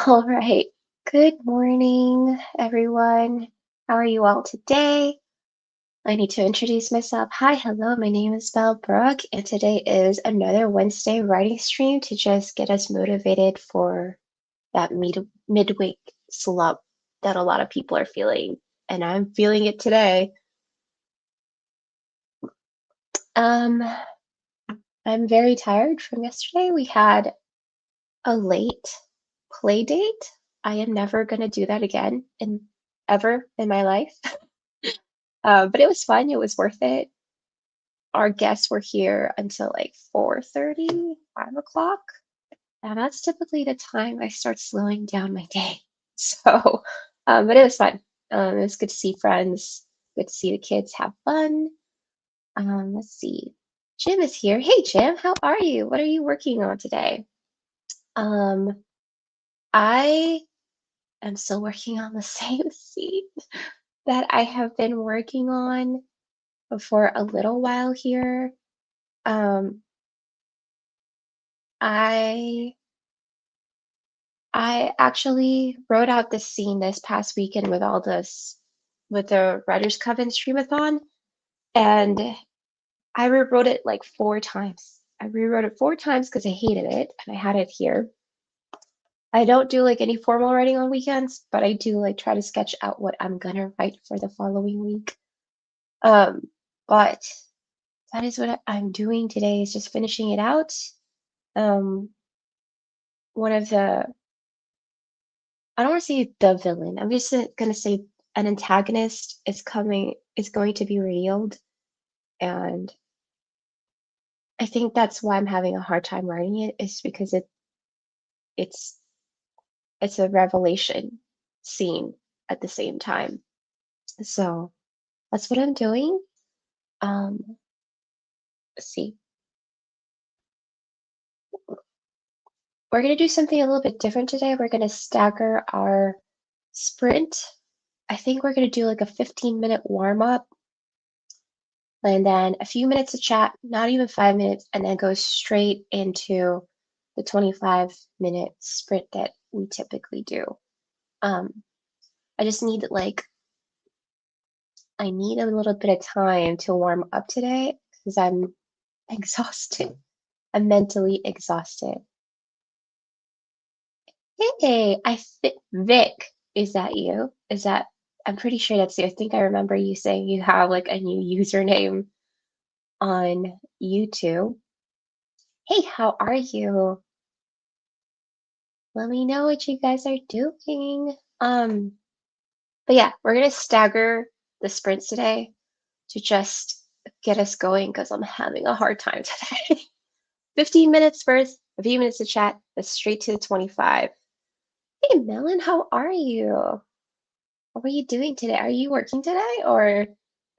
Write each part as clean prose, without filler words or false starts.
All right. Good morning, everyone. How are you all today? I need to introduce myself. Hi, hello. My name is Belle Brooke, and today is another Wednesday writing stream to just get us motivated for that midweek slump that a lot of people are feeling, and I'm feeling it today. Um, I'm very tired from yesterday. We had a late play date. I am never gonna do that again in ever in my life. But it was fun. It was worth it. Our guests were here until like 4:30, 5 o'clock. And that's typically the time I start slowing down my day. So, but it was fun. It was good to see friends, good to see the kids have fun. Let's see. Jim is here. Hey, Jim, how are you? What are you working on today? Um, I am still working on the same scene that I have been working on for a little while here. Um, I I actually wrote out this scene this past weekend with all this with the Writers Coven Streamathon, and I rewrote it like 4 times. I rewrote it 4 times because I hated it, and I had it here. I don't do like any formal writing on weekends, but I do like try to sketch out what I'm gonna write for the following week. Um, but that is what I'm doing today is just finishing it out. Um, one of the I don't want to say the villain. I'm just gonna say an antagonist is going to be revealed, and I think that's why I'm having a hard time writing it, is because it's it's a revelation scene at the same time. So that's what I'm doing. Let's see. We're gonna do something a little bit different today. We're gonna stagger our sprint. I think we're gonna do like a 15-minute warm up and then a few minutes of chat, not even 5 minutes, and then go straight into the 25-minute sprint that we typically do. Um, I just need I need a little bit of time to warm up today because I'm exhausted. I'm mentally exhausted. Hey, Vic, is that you? I'm pretty sure that's you. I think I remember you saying you have like a new username on YouTube. Hey, how are you? Let me know what you guys are doing. But yeah, we're gonna stagger the sprints today to just get us going because I'm having a hard time today. 15 minutes first, a few minutes to chat, then straight to the 25. Hey, Melon, how are you? What are you doing today? Are you working today or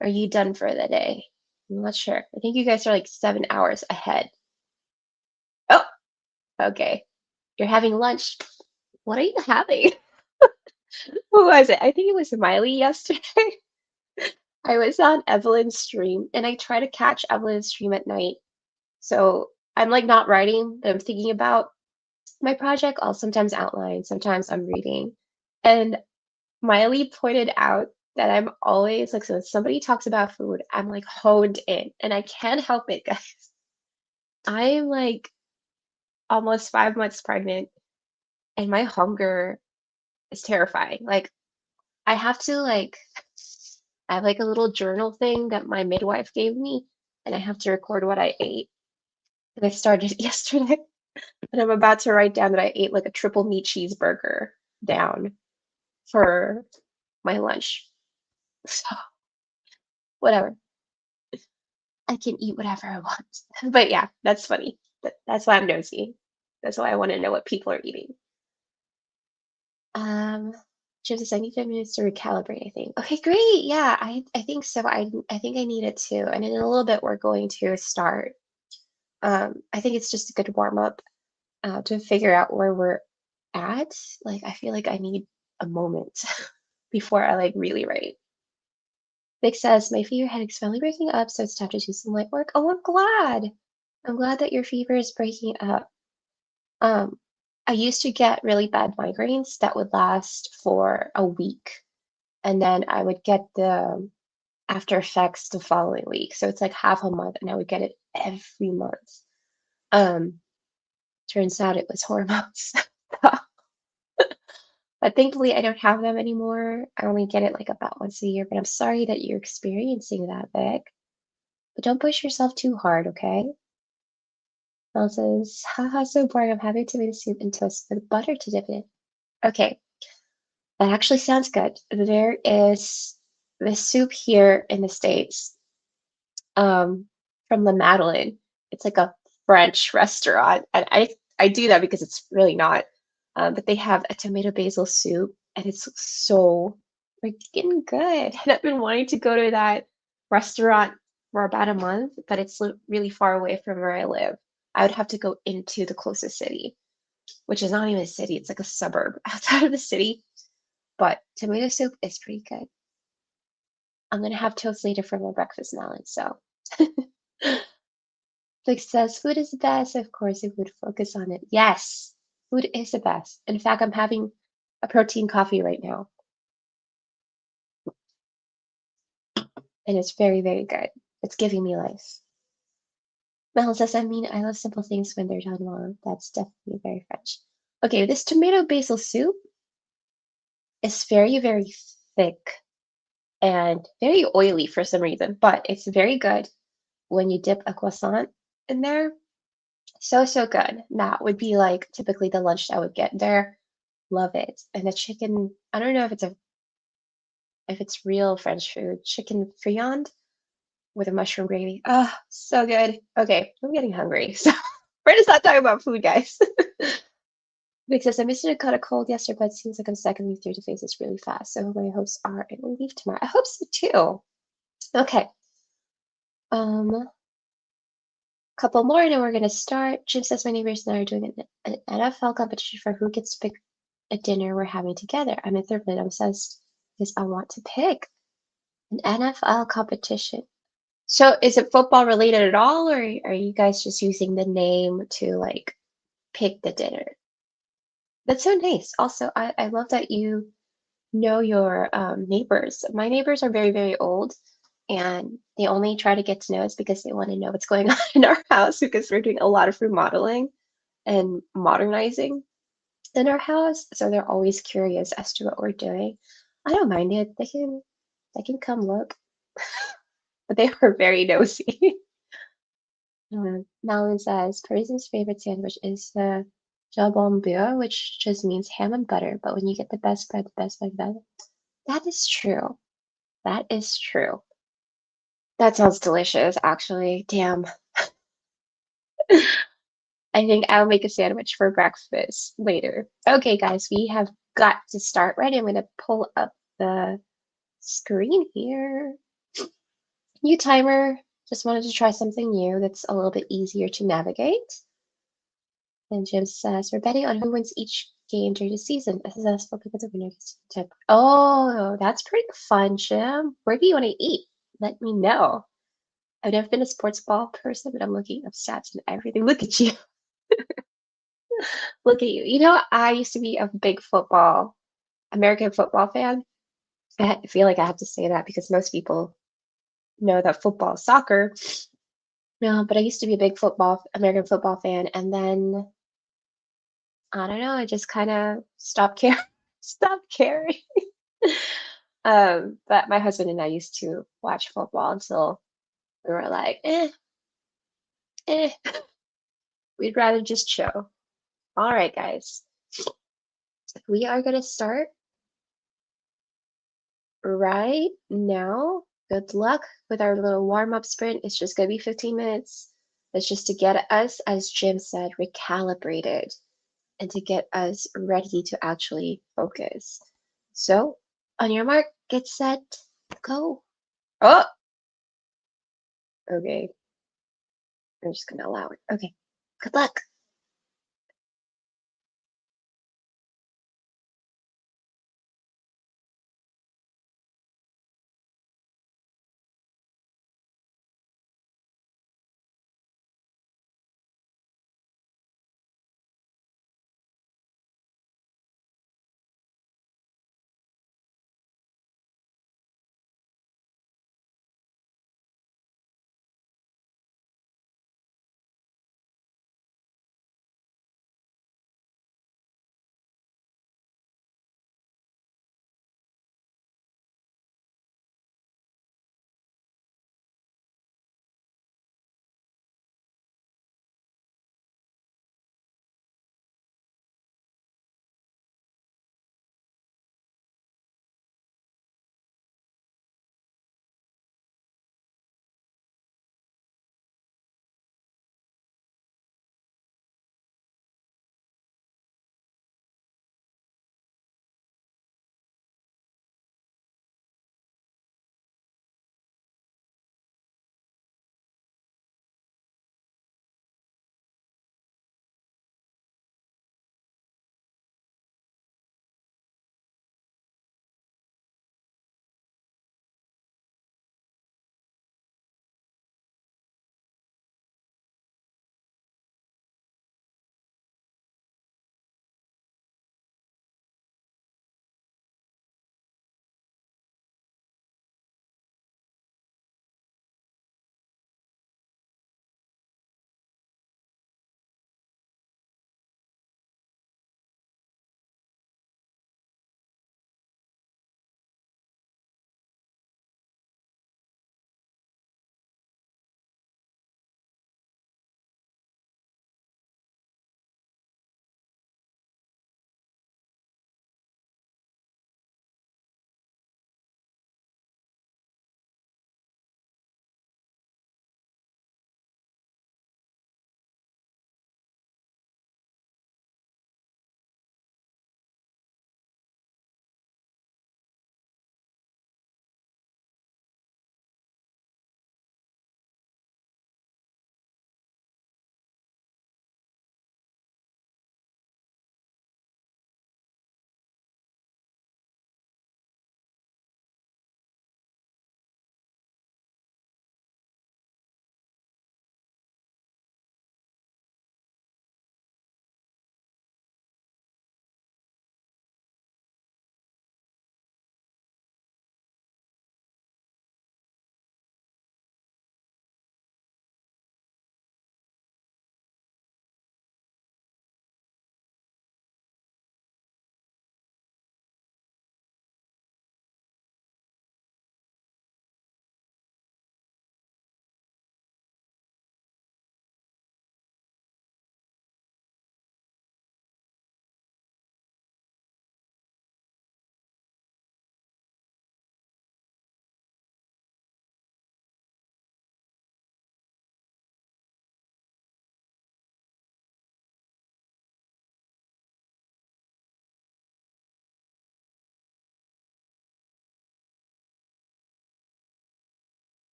are you done for the day? I'm not sure. I think you guys are like 7 hours ahead. Oh, okay. You're having lunch. What are you having? Who was it? I think it was Miley yesterday. I was on Evelyn's stream and I try to catch Evelyn's stream at night. So I'm like not writing, but I'm thinking about my project. I'll sometimes outline, sometimes I'm reading. And Miley pointed out that I'm always like, so when somebody talks about food, I'm like honed in and I can't help it, guys. I'm like almost 5 months pregnant and my hunger is terrifying. Like I have to I have like a little journal thing that my midwife gave me, and I have to record what I ate. And I started yesterday, and I'm about to write down that I ate like a triple meat cheeseburger down for my lunch. So, whatever. I can eat whatever I want. But yeah, that's funny. That's why I'm nosy. That's why I want to know what people are eating. Um, just I need 5 minutes to recalibrate, I think. Okay, great. Yeah, I think so. I think I need it too. And in a little bit, we're going to start. I think it's just a good warm up to figure out where we're at. Like, I feel like I need a moment before I like really write. Vic says, my fever headache's finally breaking up, so it's time to do some light work. Oh, I'm glad. I'm glad that your fever is breaking up. Um, I used to get really bad migraines that would last for a week, and then I would get the after effects the following week. So it's like half a month, and I would get it every month. Um, Turns out it was hormones. But thankfully, I don't have them anymore. I only get it like about once a year, but I'm sorry that you're experiencing that, Vic. But don't push yourself too hard, okay? Mel says, haha, so boring. I'm having tomato soup and toast with butter to dip it. Okay, that actually sounds good. There is this soup here in the States, um, from La Madeleine. It's like a French restaurant, and I do that because it's really not. But they have a tomato basil soup, and it's so freaking good. And I've been wanting to go to that restaurant for about a month, but it's really far away from where I live. I would have to go into the closest city, which is not even a city, it's like a suburb outside of the city. But tomato soup is pretty good. I'm gonna have toast later for my breakfast melon, so. Like says, food is the best. Of course, it would focus on it. Yes, food is the best. In fact, I'm having a protein coffee right now, and it's very, very good. It's giving me life. Mel says, I mean, I love simple things when they're done well. That's definitely very French. Okay, this tomato basil soup is very, very thick and very oily for some reason, but it's very good when you dip a croissant in there. So, so good. That would be like typically the lunch I would get there. Love it. And the chicken, I don't know if it's real French food, chicken friand with a mushroom gravy. Oh, so good. Okay, I'm getting hungry. So we're gonna stop talking about food, guys. Because I missed it, caught a cold yesterday, but it seems like I'm cycling through the phases really fast. So my hopes are it will leave tomorrow. I hope so too. Okay. Couple more and then we're gonna start. Jim says my neighbors and I are doing an NFL competition for who gets to pick a dinner we're having together. I'm in third place. I'm obsessed because I want to pick an NFL competition. So is it football related at all, or are you guys just using the name to like pick the dinner? That's so nice. Also, I love that you know your neighbors. My neighbors are very, very old, and they only try to get to know us because they want to know what's going on in our house because we're doing a lot of remodeling and modernizing in our house. So they're always curious as to what we're doing. I don't mind it. They can come look, but they are very nosy. Malin says Parisian's favorite sandwich is the jambon beurre, which just means ham and butter. But when you get the best bread, the best bread, better. That is true. That is true. That sounds delicious, actually. Damn. I think I'll make a sandwich for breakfast later. Okay, guys, we have got to start right. I'm going to pull up the screen here. New timer. Just wanted to try something new that's a little bit easier to navigate. And Jim says, we're betting on who wins each game during the season. A successful pick of the winner gets to tip. Oh, that's pretty fun, Jim. Where do you want to eat? Let me know. I've never been a sports ball person, but I'm looking up stats and everything. Look at you. Look at you. You know, I used to be a big American football fan. I feel like I have to say that because most people know that football is soccer. No, but I used to be a big American football fan, and then I don't know, I just kind of stopped caring, stopped caring. But my husband and I used to watch football until we were like, eh, we'd rather just chill. All right, guys, we are gonna start right now. Good luck with our little warm-up sprint. It's just gonna be 15 minutes. It's just to get us, as Jim said, recalibrated and to get us ready to actually focus. So, on your mark, get set, go. Oh, okay. I'm just gonna allow it. Okay. Good luck.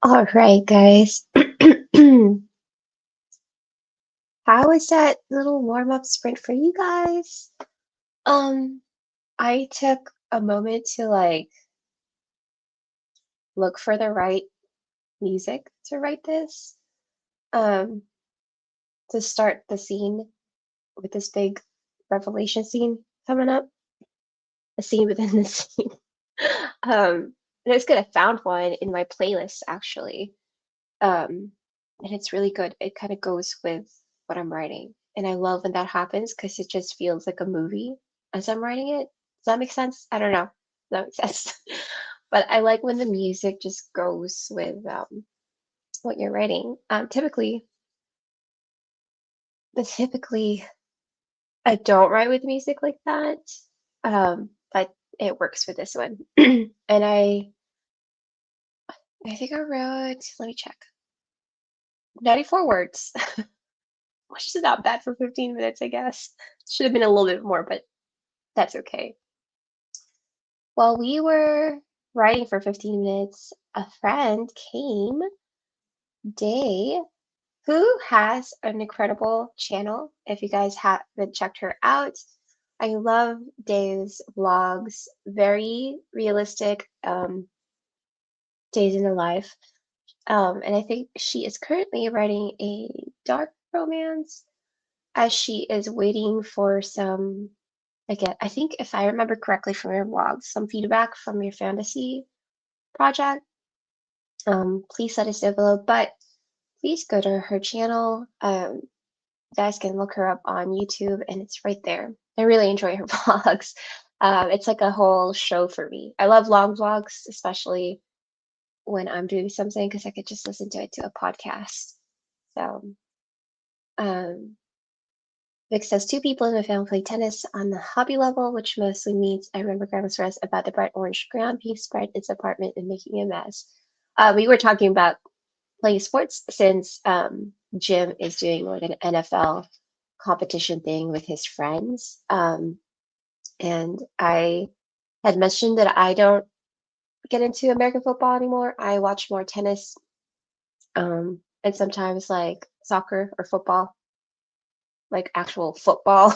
All right, guys. How was that little warm-up sprint for you guys? Um, I took a moment to like look for the right music to write this. Um, to start the scene with this big revelation scene coming up, a scene within the scene. And it's good. I found one in my playlist actually. Um, and it's really good. It kind of goes with what I'm writing. And I love when that happens because it just feels like a movie as I'm writing it. Does that make sense? I don't know. Does that makes sense? But I like when the music just goes with what you're writing. Typically, I don't write with music like that. But it works for this one. And I think I wrote, let me check, 94 words, which is not bad for 15 minutes, I guess. Should have been a little bit more, but that's okay. While we were writing for 15 minutes, a friend came, Day, who has an incredible channel. If you guys haven't checked her out, I love Day's vlogs, very realistic days in the life. And I think she is currently writing a dark romance as she is waiting for some, again, I think if I remember correctly from your vlog, some feedback from your fantasy project. Please let us know below, but please go to her channel. You guys can look her up on YouTube and it's right there. I really enjoy her vlogs. It's like a whole show for me. I love long vlogs, especially when I'm doing something because I could just listen to it to a podcast. So, um, Vic says 2 people in my family play tennis on the hobby level, which mostly means I remember Grandma's rest about the bright orange ground being spread its apartment and making a mess. We were talking about playing sports since Jim is doing like an NFL competition thing with his friends. And I had mentioned that I don't get into American football anymore. I watch more tennis and sometimes like soccer or football, like actual football.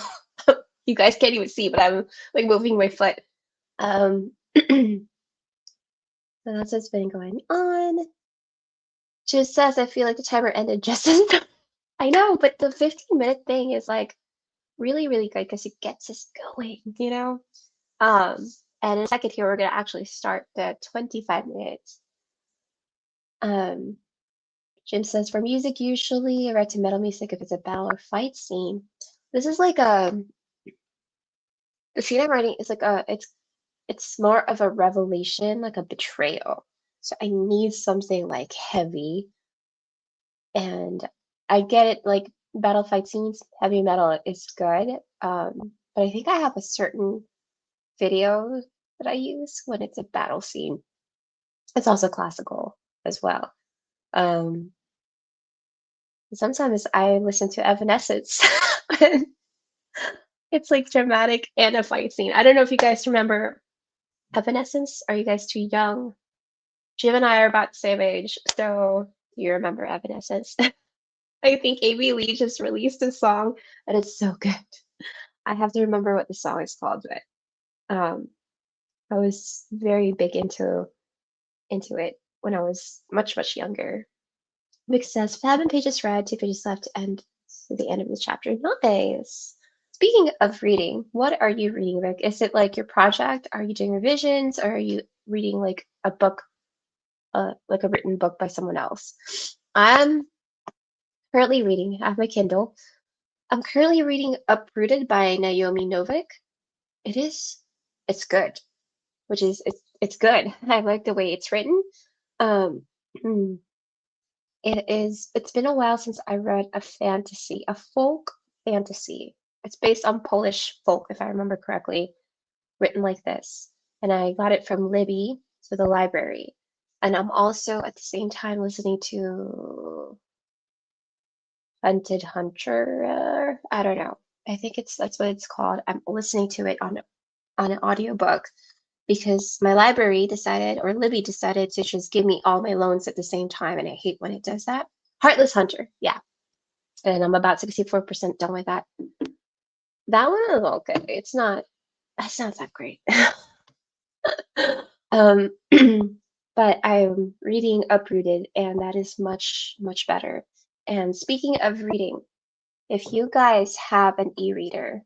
You guys can't even see, but I'm like moving my foot. Um, so that's what's been going on. Just says I feel like the timer ended just as I know, but the 15-minute thing is like really, really good because it gets us going, you know? Um, and in a second here, we're gonna actually start the 25 minutes. Um, Jim says for music, usually I write to metal music if it's a battle or fight scene. This is like the scene I'm writing is like it's more of a revelation, like a betrayal. So I need something like heavy, and I get it. Like battle fight scenes, heavy metal is good. But I think I have a certain video that I use when it's a battle scene. It's also classical as well. Um, Sometimes I listen to Evanescence. It's like dramatic and a fight scene. I don't know if you guys remember Evanescence. Are you guys too young? Jim and I are about the same age, so you remember Evanescence. I think Amy Lee just released a song and it's so good. I have to remember what the song is called, but I was very big into it when I was much, much younger. Vic says, Fab and pages read, 2 pages left, and to the end of the chapter. Nice. Speaking of reading, what are you reading, Vic? Is it like your project? Are you doing revisions? Or are you reading like a book, like a written book by someone else? I'm currently reading, I have my Kindle. I'm currently reading Uprooted by Naomi Novik. It's good, which is, it's good. I like the way it's written. Um, it's been a while since I read a fantasy, a folk fantasy. It's based on Polish folk, if I remember correctly, written like this. And I got it from Libby to the library. And I'm also at the same time listening to Hunted Hunter. I don't know. I think that's what it's called. I'm listening to it on an audiobook. because my library decided, or Libby decided to just give me all my loans at the same time, and I hate when it does that. Heartless Hunter, yeah. And I'm about 64% done with that. That one is okay. It's not that great. um, but I'm reading Uprooted, and that is much, much better. And speaking of reading, if you guys have an e-reader,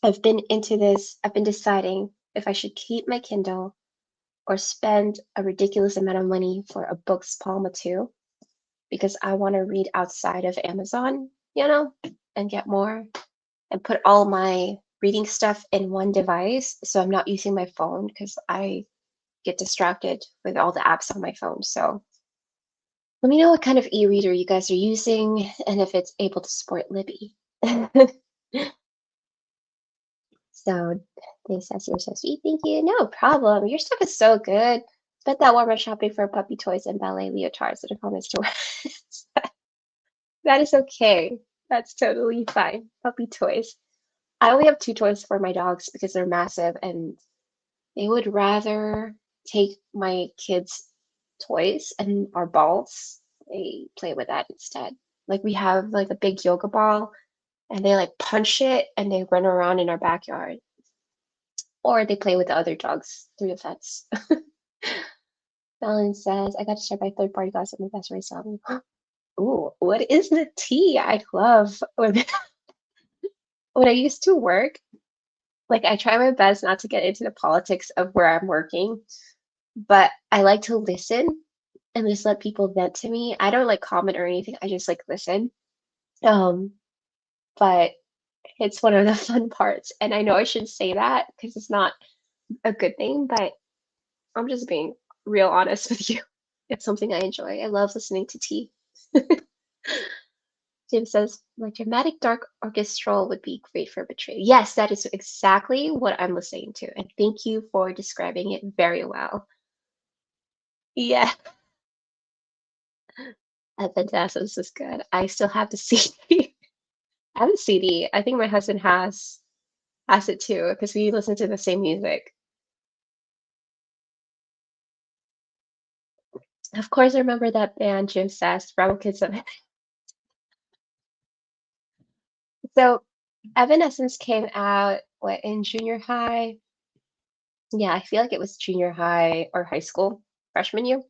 I've been into this, I've been deciding if I should keep my Kindle or spend a ridiculous amount of money for a Books Palma 2 because I want to read outside of Amazon, and get more and put all my reading stuff in one device. So I'm not using my phone because I get distracted with all the apps on my phone. So let me know what kind of e-reader you guys are using and if it's able to support Libby. So they says you're so sweet. Thank you. No problem. Your stuff is so good. Spent that Walmart shopping for puppy toys and ballet leotards at a department store. That is okay. That's totally fine. Puppy toys. I only have two toys for my dogs because they're massive and they would rather take my kids' toys and our balls. They play with that instead. Like we have like a big yoga ball and they like punch it and they run around in our backyard. Or they play with the other dogs through the fence. Fallon says, I got to start my third party glass at my best race album. Ooh, what is the tea? I love when I used to work, like I try my best not to get into the politics of where I'm working, but I like to listen and just let people vent to me. I don't like comment or anything. I just like listen. Um, but it's one of the fun parts. And I know I should say that because it's not a good thing, but I'm just being real honest with you. It's something I enjoy. I love listening to tea. Jim says, my dramatic dark orchestral would be great for betrayal. Yes, that is exactly what I'm listening to. And thank you for describing it very well. Yeah, Evanescence is good. I still have the CD. I have the CD. I think my husband has it too, because we listen to the same music. Of course, I remember that band, Jim says, Rebel Kids of So Evanescence came out what in junior high? Yeah, I feel like it was junior high or high school, freshman year.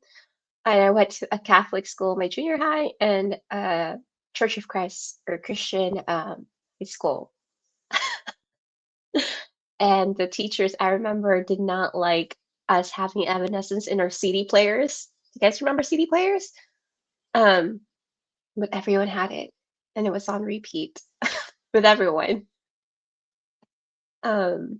And I went to a Catholic school my junior high and a Church of Christ or Christian high school. And the teachers I remember did not like us having Evanescence in our CD players. You guys remember CD players? Um, but everyone had it and it was on repeat with everyone. Um,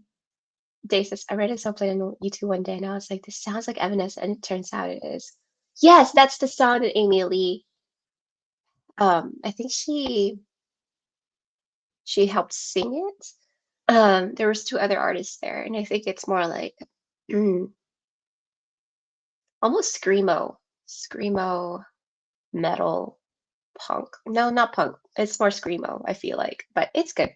Day says, I read a song played on YouTube one day and I was like, this sounds like Evanescence, and it turns out it is. Yes, that's the song that Amy Lee. I think she helped sing it. There was two other artists there, and I think it's more like mm, almost screamo metal punk. No, not punk. It's more screamo, I feel like, but it's good.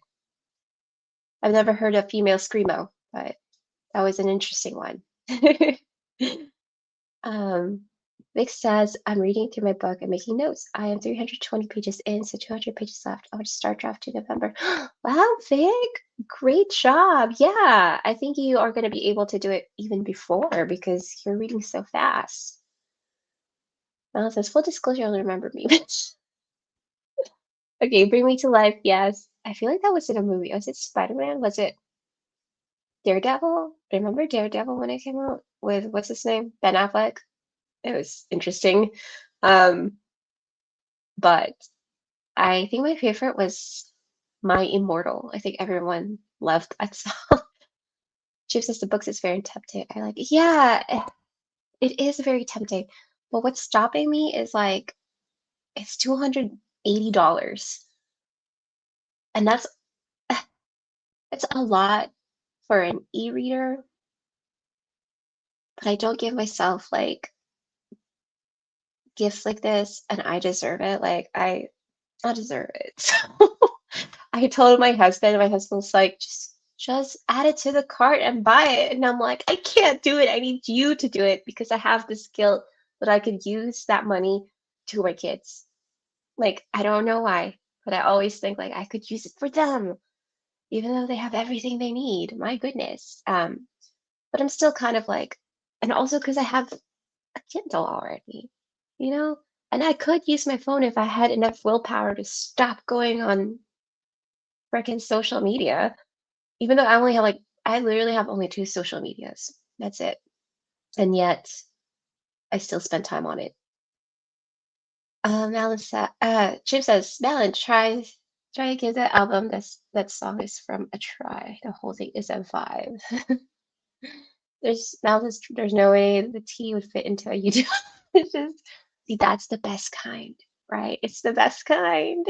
I've never heard a female screamo, but that was an interesting one. Um, Vic says, I'm reading through my book and making notes. I am 320 pages in, so 200 pages left. I want to start draft in November. Wow, Vic, great job. Yeah, I think you are going to be able to do it even before because you're reading so fast. Mel says, full disclosure, you'll remember me. Okay, Bring Me to Life. Yes. I feel like that was in a movie. Was it Spider-Man? Was it Daredevil? Remember Daredevil when it came out with what's his name? Ben Affleck? It was interesting. Um, but I think my favorite was My Immortal. I think everyone loved that song. Chip says the books is very tempting. I like it. Yeah, it is very tempting. But what's stopping me is like it's $280. And it's a lot for an e-reader, but I don't give myself like gifts like this and I deserve it. Like I deserve it. So I told my husband was like, just just add it to the cart and buy it. And I'm like, I can't do it. I need you to do it because I have this skill that I could use that money to my kids. Like, I don't know why, but I always think like I could use it for them, even though they have everything they need. My goodness. But I'm still kind of like, and also because I have a Kindle already, you know? And I could use my phone if I had enough willpower to stop going on freaking social media, even though I only have like, I literally have only two social medias. That's it. And yet I still spend time on it. Jim says, Malin, try to give that album that song is from a try. The whole thing is M5. There's no way the T would fit into a YouTube. It's just see that's the best kind, right? It's the best kind.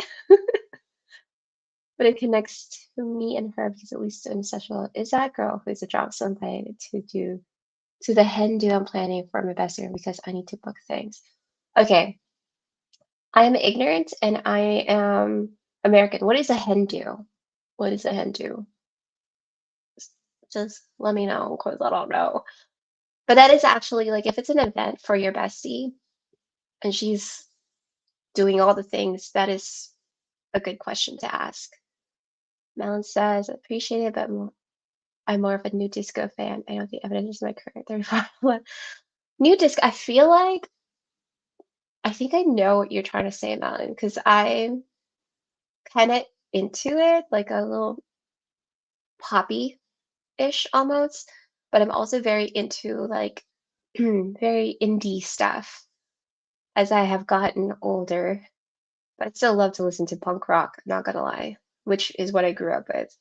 But it connects to me and her because at least in sexual is that girl who's a job something to the hen do I'm planning for my best year because I need to book things. Okay, I am ignorant and I am American. What is a hen do? What is a hen do? Just let me know because I don't know. But that is actually like if it's an event for your bestie and she's doing all the things, that is a good question to ask. Melon says, appreciate it, but I'm more of a new disco fan. I don't think evidence is my career. 34. New disco, I feel like I think I know what you're trying to say, Melon, because I'm kind of into it, like a little poppy-ish almost, but I'm also very into like very indie stuff as I have gotten older. But I still love to listen to punk rock, I'm not gonna lie, which is what I grew up with.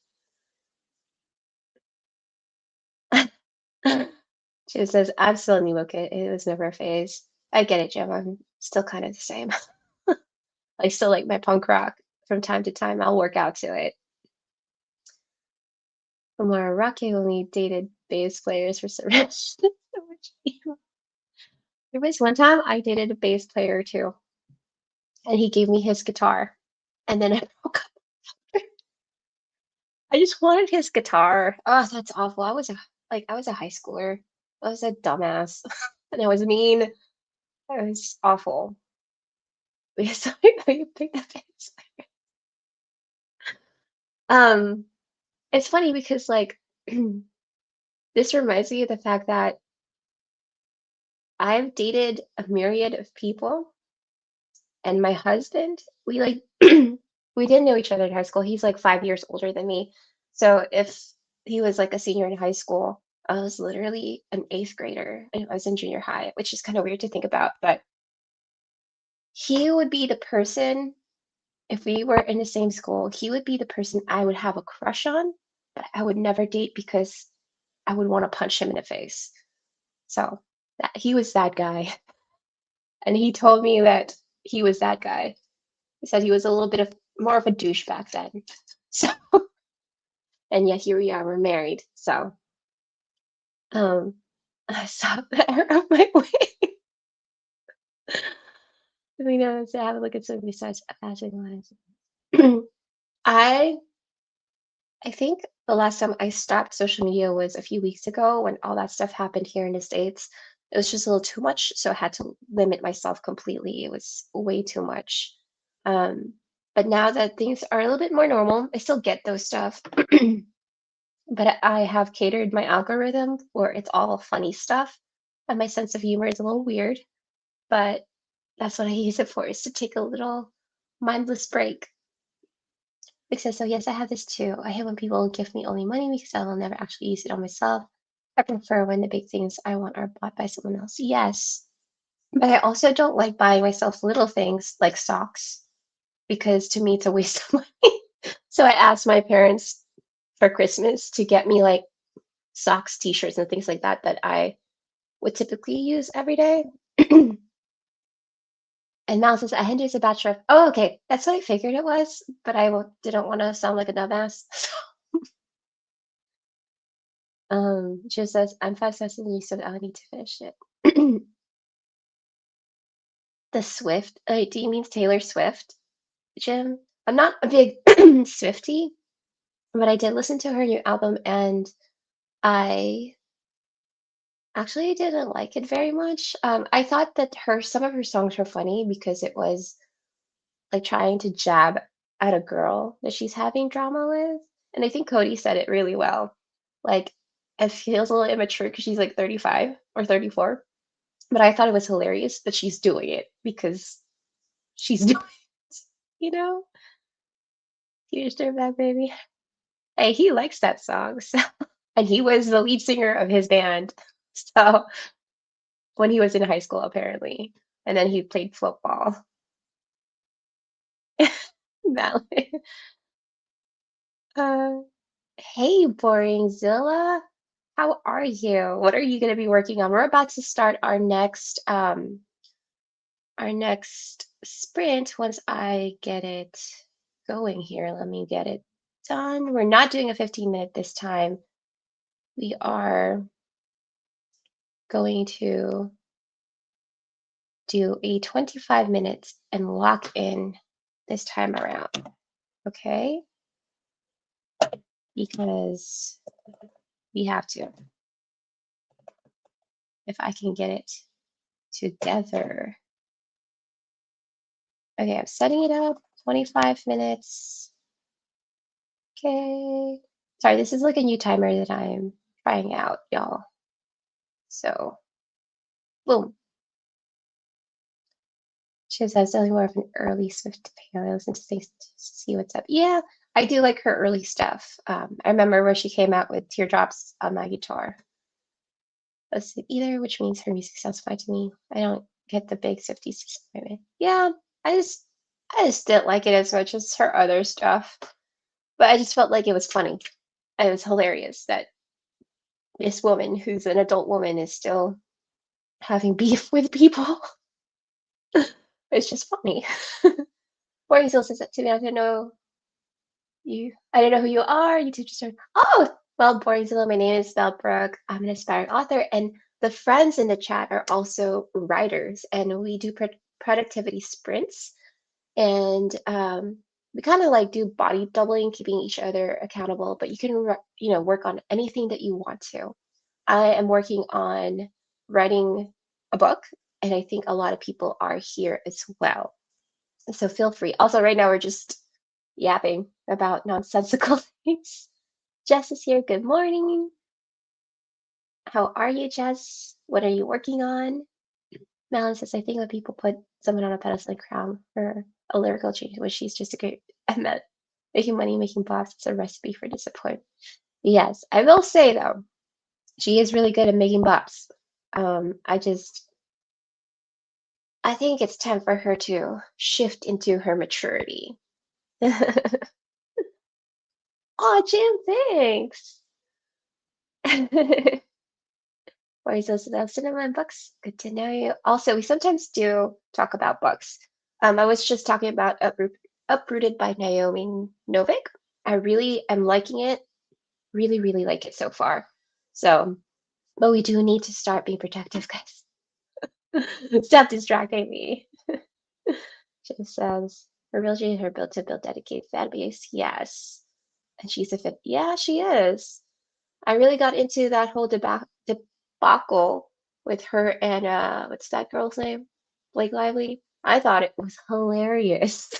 Jim says, I'm still a new kid. It was never a phase. I get it, Jim. I'm still kind of the same. I still like my punk rock from time to time. I'll work out to it. Omar Rocky only dated bass players for some reason. There was one time I dated a bass player too, and he gave me his guitar, and then I broke up. I just wanted his guitar. Oh, that's awful. I was a high schooler. I was a dumbass, and I was mean. It was awful. So you picked up bass. Um, it's funny because like this reminds me of the fact that I've dated a myriad of people, and my husband, we like we didn't know each other in high school. He's like 5 years older than me. So if he was like a senior in high school, I was literally an eighth grader and I was in junior high, which is kind of weird to think about, but he would be the person, if we were in the same school, he would be the person I would have a crush on, but I would never date because I would want to punch him in the face. So he was that guy. And he told me that he was that guy. He said he was a little bit of more of a douche back then. So, and yet here we are, we're married. So, um, I saw better of my way. We know to have a look at something besides passing lives. I I think the last time I stopped social media was a few weeks ago when all that stuff happened here in the States. It was just a little too much, so I had to limit myself completely. It was way too much. Um, but now that things are a little bit more normal, I still get those stuff, but I have catered my algorithm for it's all funny stuff, and my sense of humor is a little weird, but that's what I use it for, is to take a little mindless break. Because so yes, I have this too. I hate when people give me only money because I will never actually use it on myself. I prefer when the big things I want are bought by someone else. Yes, but I also don't like buying myself little things like socks because to me it's a waste of money. So I asked my parents for Christmas to get me like socks, t-shirts, and things like that that I would typically use every day. And Mal says, Hindu is a bachelor. Oh, okay. That's what I figured it was, but I didn't want to sound like a dumbass. She says, I'm 5 steps and you said I need to finish it. The Swift. Do you mean Taylor Swift, Jim? I'm not a big Swiftie, But I did listen to her new album, and I actually didn't like it very much. I thought that her some of her songs were funny because it was like trying to jab at a girl that she's having drama with. And I think Cody said it really well. Like, it feels a little immature because she's like 35 or 34. But I thought it was hilarious that she's doing it because she's doing it, you know? Here's their back, baby. Hey, he likes that song. So, and he was the lead singer of his band. So when he was in high school, apparently. And then he played football. Valid. Uh, hey, Boring Zilla. How are you? What are you going to be working on? We're about to start our next sprint once I get it going here. Let me get it done. We're not doing a 15-minute this time. We are going to do a 25 minutes and lock in this time around. Okay? Because we have to. If I can get it together. Okay, I'm setting it up. 25 minutes. Okay. Sorry, this is like a new timer that I'm trying out, y'all. So, boom. She says definitely more of an early Swift fan. I listen to things to see what's up. Yeah, I do like her early stuff. I remember where she came out with Teardrops on my guitar. Let's see, either, which means her music sounds fine to me. I don't get the big Swifties disappointment. Yeah, I just didn't like it as much as her other stuff. But I just felt like it was funny. It was hilarious that this woman, who's an adult woman, is still having beef with people. It's just funny. Boring Seal says that to me. I don't know you. I don't know who you are. You just started. Oh, well, Boring Zilla. My name is Belle Brooke. I'm an aspiring author, and the friends in the chat are also writers, and we do productivity sprints, and we kind of like do body doubling, keeping each other accountable. But you can, work on anything that you want to. I am working on writing a book, and I think a lot of people are here as well. So feel free. Also, right now we're just yapping about nonsensical things. Jess is here. Good morning. How are you, Jess? What are you working on? Malin says, I think when people put someone on a pedestal and crown for a lyrical change, when she's just a great, I meant making money, making boss, it's a recipe for disappointment. Yes, I will say though, she is really good at making bops. I think it's time for her to shift into her maturity. Oh, Jim, thanks. Where he's listed as cinema books. Good to know you. Also, we sometimes do talk about books. I was just talking about Uprooted by Naomi Novik. I really am liking it. Really, really like it so far. So, but we do need to start being protective, guys. Stop distracting me. She says, her real is her build to build dedicated fan base. Yes. And she's a fit. Yeah, she is. I really got into that whole debacle with her and what's that girl's name? Blake Lively. I thought it was hilarious.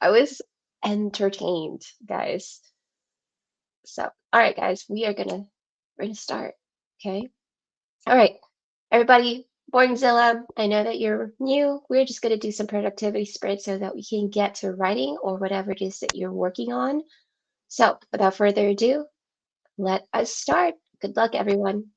I was entertained, guys. So, all right, guys, we're gonna start. Okay. All right, everybody. Boringzilla, I know that you're new. We're just gonna do some productivity spreads so that we can get to writing or whatever it is that you're working on. So, without further ado, let us start. Good luck, everyone.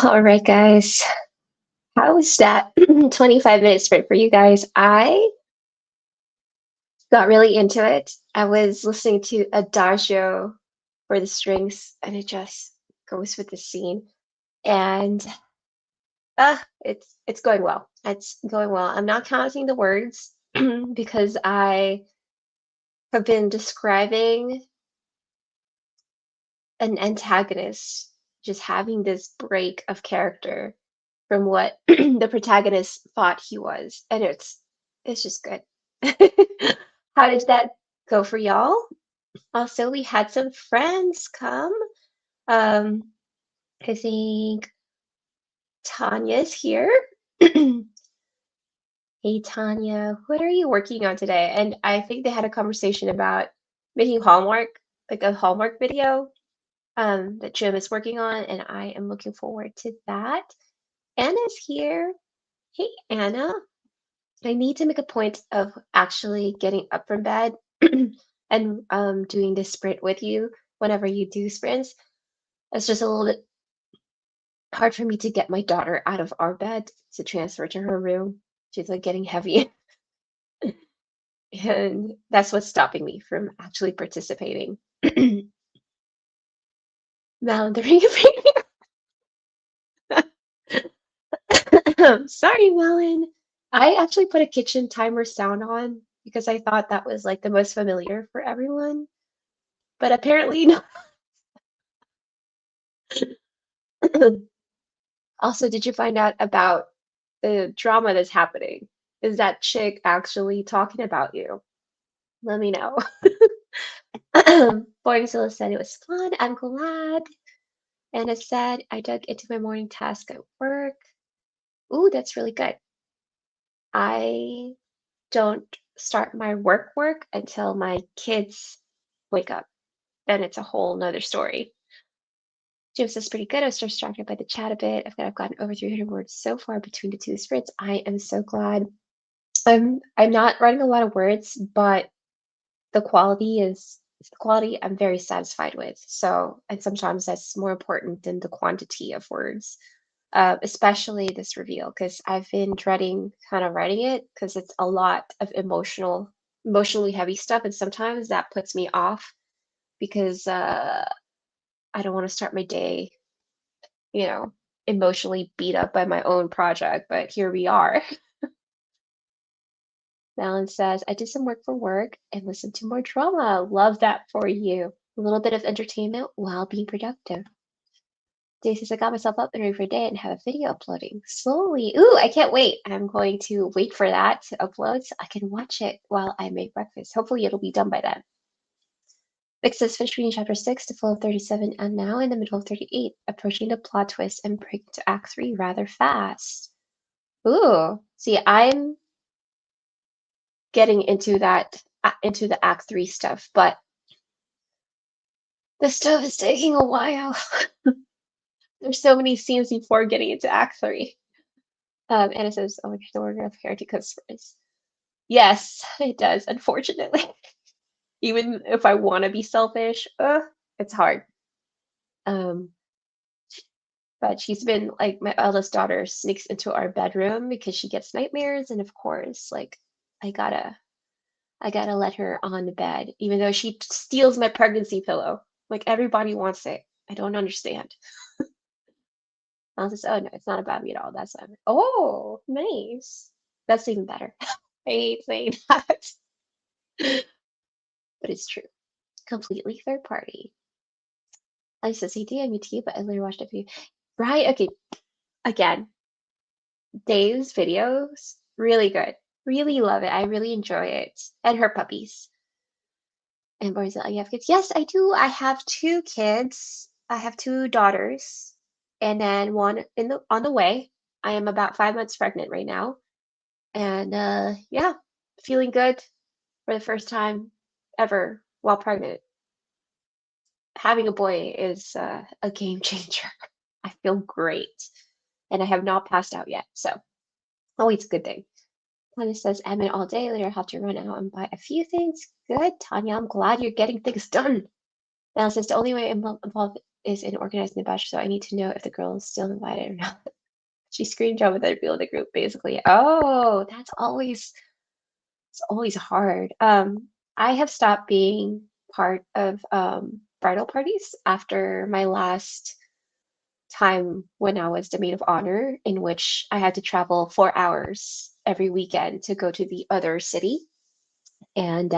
All right, guys. How was that 25-minute sprint for you guys? I got really into it. I was listening to Adagio for the strings, and it just goes with the scene. And it's going well. It's going well. I'm not counting the words because I have been describing an antagonist just having this break of character from what the protagonist thought he was, and it's just good. How did that go for y'all? Also, we had some friends come. Um, I think Tanya's here. Hey Tanya, what are you working on today? And I think they had a conversation about making Hallmark, like a Hallmark video, that Jim is working on, and I am looking forward to that. Anna's here. Hey Anna. I need to make a point of actually getting up from bed and doing this sprint with you whenever you do sprints. It's just a little bit hard for me to get my daughter out of our bed to transfer to her room. She's like getting heavy, and that's what's stopping me from actually participating. Now the ring of Sorry, Melon. I actually put a kitchen timer sound on because I thought that was like the most familiar for everyone, but apparently not. Also, did you find out about the drama that's happening? Is that chick actually talking about you? Let me know. Boringzilla said it was fun. I'm glad. Anna said I dug into my morning task at work. Ooh, that's really good. I don't start my work until my kids wake up. Then it's a whole nother story. James is pretty good. I was distracted by the chat a bit. I've gotten over 300 words so far between the two sprints. I am so glad. I'm not writing a lot of words, but the quality is the quality I'm very satisfied with. So, and sometimes that's more important than the quantity of words, especially this reveal, because I've been dreading kind of writing it because it's a lot of emotionally heavy stuff, and sometimes that puts me off because I don't want to start my day, you know, emotionally beat up by my own project. But here we are. Malin says, I did some work for work and listened to more drama. Love that for you. A little bit of entertainment while being productive. Dave says, I got myself up and ready for a day and have a video uploading slowly. Ooh, I can't wait. I'm going to wait for that to upload so I can watch it while I make breakfast. Hopefully it'll be done by then. Vic says, finished reading chapter 6 to flow of 37 and now in the middle of 38, approaching the plot twist and break to act 3 rather fast. Ooh, see, I'm getting into that into the act 3 stuff, but this stuff is taking a while. There's so many scenes before getting into act 3. Anna says, oh my gosh, the order of parenting comes first. Yes, it does, unfortunately. Even if I want to be selfish, it's hard. But she's been like, my eldest daughter sneaks into our bedroom because she gets nightmares, and of course, like I gotta let her on the bed, even though she steals my pregnancy pillow. Like everybody wants it. I don't understand. I'll just, oh no, it's not about me at all. That's not, oh, nice. That's even better. I hate saying that. But it's true. Completely third party. I said, say DM too, but I literally watched a few. Right, okay. Again, Dave's videos, really good. Really love it. I really enjoy it. And her puppies. And boys, you have kids? Yes, I do. I have 2 kids. I have 2 daughters, and then one on the way. I am about 5 months pregnant right now, and yeah, feeling good for the first time ever while pregnant. Having a boy is a game changer. I feel great, and I have not passed out yet, so always a good thing. Tanya says, admin all day. Later, I have to run out and buy a few things. Good, Tanya. I'm glad you're getting things done. Now, says the only way I'm involved is in organizing the batch, so I need to know if the girl is still invited or not. She screen job with other people in the group, basically. Oh, it's always hard. I have stopped being part of bridal parties after my last time when I was the maid of honor, in which I had to travel 4 hours every weekend to go to the other city and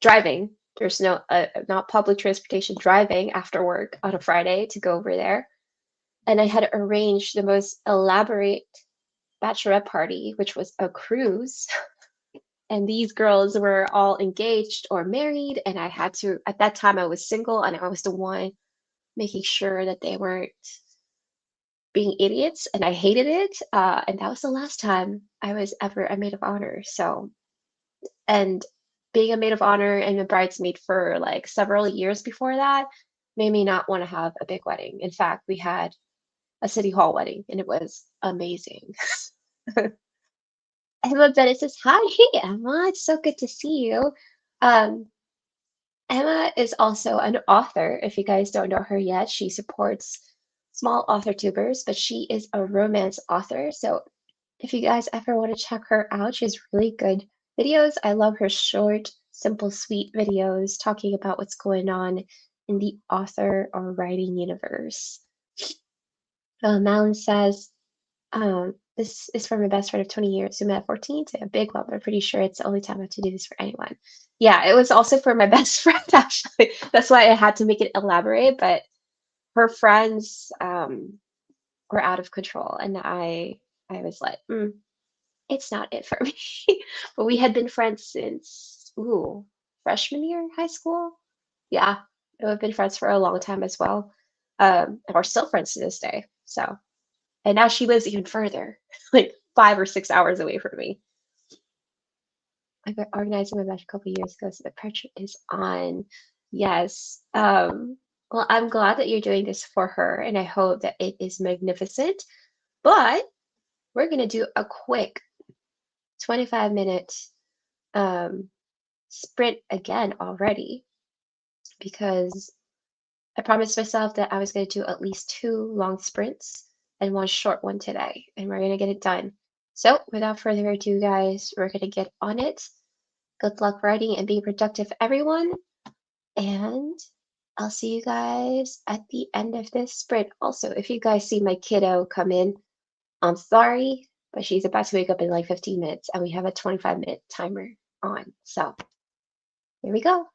driving. There's no not public transportation, driving after work on a Friday to go over there. And I had to arrange the most elaborate bachelorette party, which was a cruise. And these girls were all engaged or married, and I had to, at that time, I was single, and I was the one making sure that they weren't being idiots, and I hated it. And that was the last time I was ever a maid of honor. So, and being a maid of honor and a bridesmaid for like several years before that made me not want to have a big wedding. In fact, we had a city hall wedding, and it was amazing. Emma Bennett says, "Hi, hey Emma, it's so good to see you." Um, Emma is also an author. If you guys don't know her yet, she supports small author tubers, but she is a romance author. So if you guys ever want to check her out, she has really good videos. I love her short, simple, sweet videos talking about what's going on in the author or writing universe. Malin says, this is from my best friend of 20 years who met at 14, so a big love. I'm pretty sure it's the only time I have to do this for anyone. Yeah, it was also for my best friend, actually. That's why I had to make it elaborate, but her friends were out of control, and I was like, it's not it for me. But we had been friends since, freshman year high school. Yeah, we've been friends for a long time as well. And we're still friends to this day. So, and now she lives even further, like 5 or 6 hours away from me. I got organized my batch a couple years ago, so the pressure is on. Yes. Well, I'm glad that you're doing this for her, and I hope that it is magnificent. But we're gonna do a quick 25-minute sprint again already because I promised myself that I was going to do at least 2 long sprints and 1 short one today, and we're going to get it done. So, without further ado, guys, we're going to get on it. Good luck writing and being productive, everyone. And I'll see you guys at the end of this sprint. Also, if you guys see my kiddo come in, I'm sorry, but she's about to wake up in like 15 minutes, and we have a 25-minute timer on. So, here we go.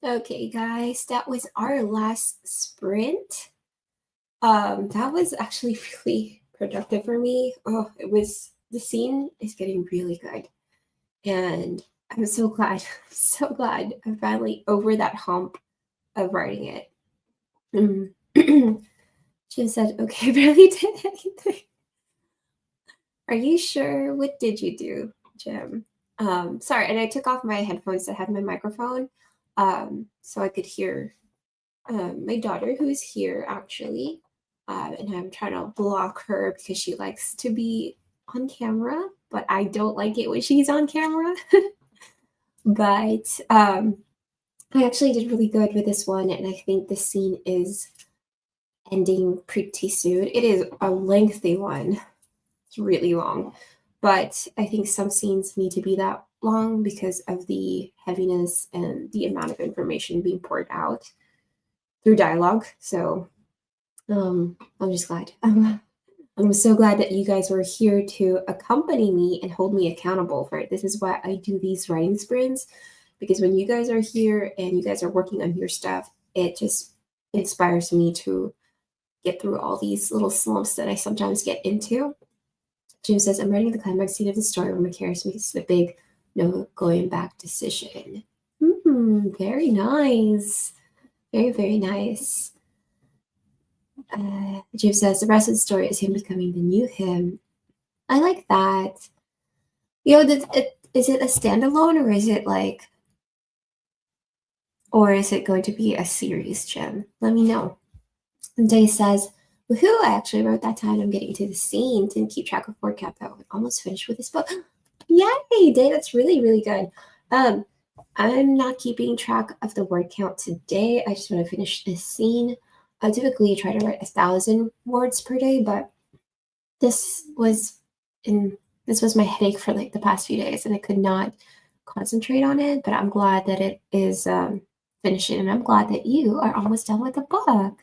Okay, guys, that was our last sprint. That was actually really productive for me. Oh, the scene is getting really good. And I'm so glad, so glad I'm finally over that hump of writing it. Jim said, okay, I barely did anything. Are you sure? What did you do, Jim? Sorry, and I took off my headphones that had my microphone, so I could hear my daughter, who's here actually, and I'm trying to block her because she likes to be on camera, but I don't like it when she's on camera. But I actually did really good with this one, and I think the scene is ending pretty soon. It is a lengthy one. It's really long, but I think some scenes need to be that long because of the heaviness and the amount of information being poured out through dialogue. So I'm just glad. I'm so glad that you guys were here to accompany me and hold me accountable for it. This is why I do these writing sprints, because when you guys are here and you guys are working on your stuff, it just inspires me to get through all these little slumps that I sometimes get into. Jim says, I'm writing the climax scene of the story where Macarius makes the big no going back decision. Very nice. Very, very nice. Jim says, the rest of the story is him becoming the new him. I like that. You know, is it a standalone or is it like, or is it going to be a series, Jim? Let me know. And Day says, woohoo, I actually wrote that time I'm getting to the scene. Didn't keep track of word count though. Almost finished with this book. Yay, Day, that's really, really good. I'm not keeping track of the word count today. I just want to finish this scene. I typically try to write 1,000 words per day, but this was my headache for like the past few days, and I could not concentrate on it. But I'm glad that it is finishing, and I'm glad that you are almost done with the book.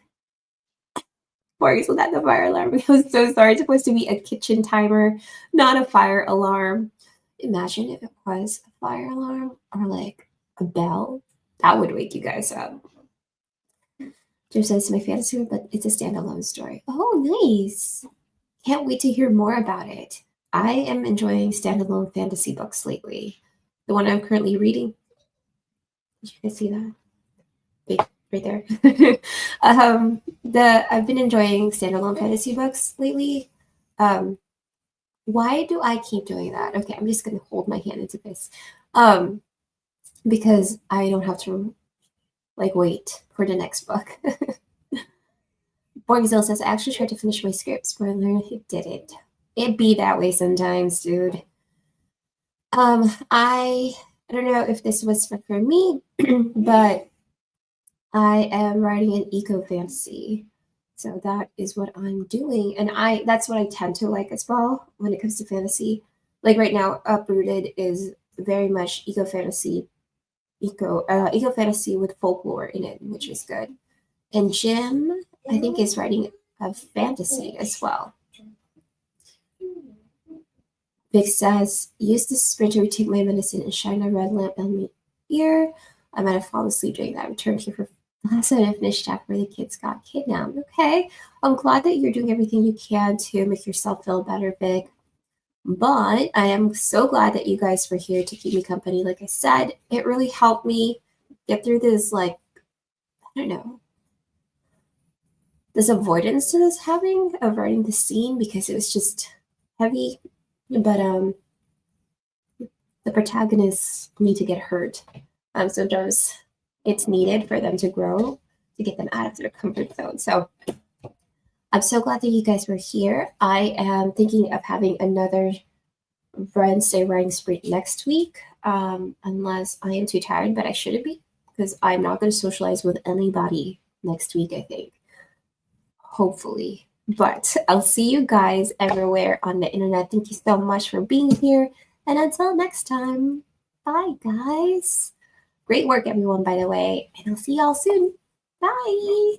Sorry, so that the fire alarm. I'm so sorry. It's supposed to be a kitchen timer, not a fire alarm. Imagine if it was a fire alarm or like a bell. That would wake you guys up. Jim says it's my fantasy, but it's a standalone story. Oh, nice. Can't wait to hear more about it. I am enjoying standalone fantasy books lately. The one I'm currently reading. Did you guys see that? Big, right there. I've been enjoying standalone fantasy books lately. Why do I keep doing that? Okay, I'm just gonna hold my hand into this. Because I don't have to like wait for the next book. Borgzil says I actually tried to finish my script. Spoiler, it didn't. It be that way sometimes, dude. I don't know if this was for me, but I am writing an eco fantasy. So that is what I'm doing. And that's what I tend to like as well when it comes to fantasy. Like right now, Uprooted is very much eco fantasy with folklore in it, which is good. And Jim, I think, is writing a fantasy as well. Vic says, use the sprinter to take my medicine and shine a red lamp on my ear. I might have fallen asleep during that. I returned here for last night and finished after the kids got kidnapped. Okay. I'm glad that you're doing everything you can to make yourself feel better, Vic. But I am so glad that you guys were here to keep me company. Like I said, it really helped me get through this, like, I don't know, this avoidance to this having of writing the scene because it was just heavy. But the protagonists need to get hurt. Sometimes it's needed for them to grow, to get them out of their comfort zone. So I'm so glad that you guys were here. I am thinking of having another Wednesday writing sprint next week, unless I am too tired, but I shouldn't be because I'm not going to socialize with anybody next week, I think. Hopefully. But I'll see you guys everywhere on the internet. Thank you so much for being here. And until next time, bye, guys. Great work, everyone, by the way. And I'll see y'all soon. Bye.